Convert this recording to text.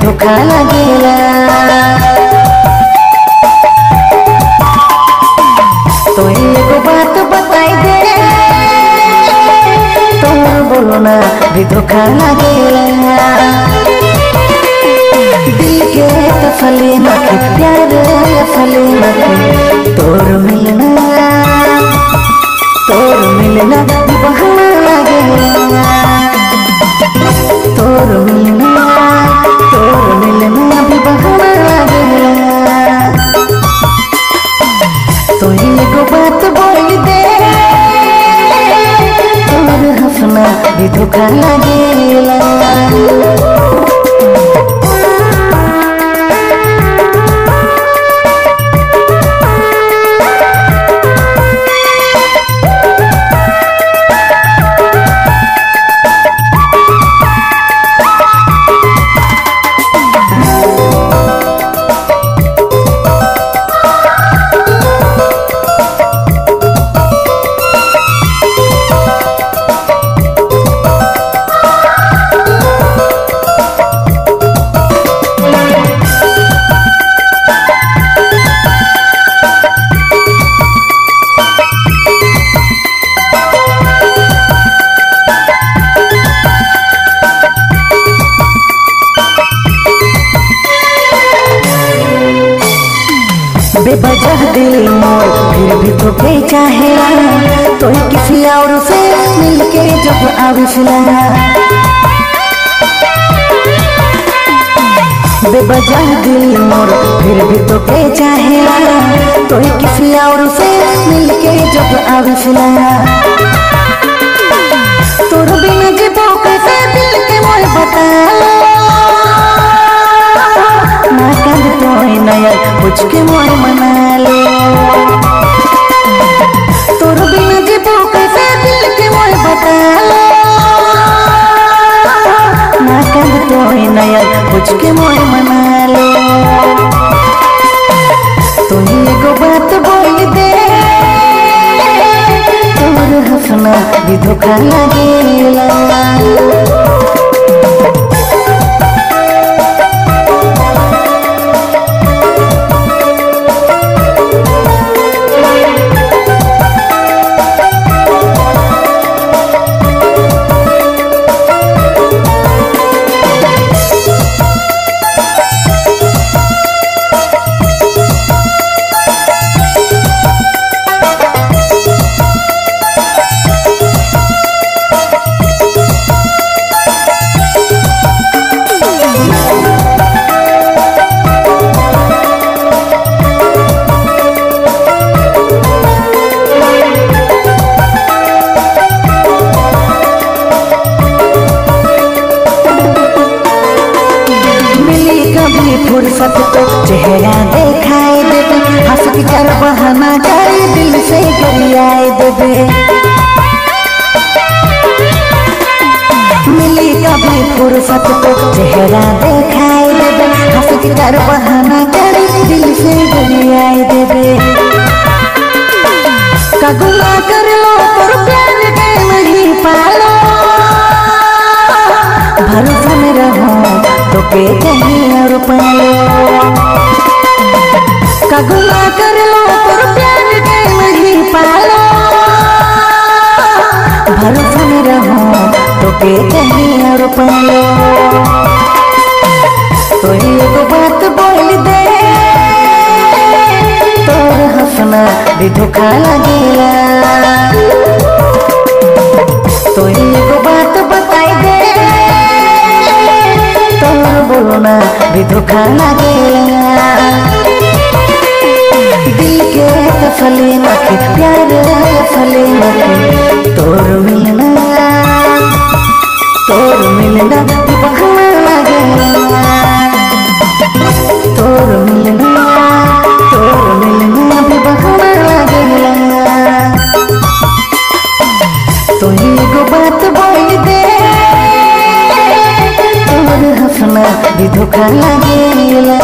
धोखा लागेला। तो एगो बात बताई दे, तोर बोलो ना भी धोखा लागेला। दिल के तसली मत प्यार असली मत, तोर मिलना भी बहाना लागेला। तोर मिलना भी बहाना लागेला। तो एगो बात बोल दे, तोर हंसना भी धोखा लागेला। बेवजह दिल मोर फिर भी तोके चाहेला, तो किसी और से मिलके जब आविसला। बेवजह दिल मोर फिर भी तोके चाहेला, तो किसी और से मिलके जब आविसला। तोर बिना जीबो कैसे दिल के मोर बताला। ना कांद तो नया कुछ के मोर मना लो। तोर बिना जीबो कैसे दिल के मोर बता लो। ना कांद तो नया कुछ के मोर मना लो। तो एगो बात बोल दे, तोर हंसना भी धोखा लागेला। फुर्सत तो चेहरा दिखाए देबे, हंस कर बहाना कर दिल से गरियाए देबे। मिली कभी फुर्सत तो चेहरा दिखाए देबे, हंस कर बहाना कर दिल से गरियाए देबे। कगुला कर लो और प्यार के नहीं पालो, भरोसा में रहो तो के कहीं और पालो। कगुला कर लो और प्यार के नहीं पालो, भरोसा में रहो तो के कहीं और पालो। तो एगो बात बोल दे, तोर हंसना भी धोखा लागेला। तो एगो बात बताई दे, तोर बोलो ना भी धोखा लागेला। दिल के तसली मत प्यार असली मत, तोर मिलना भी बहाना लागेला। तोर मिलना भी बहाना लागेला। तो एगो बात बोल दे, तोर हंसना भी धोखा लागेला।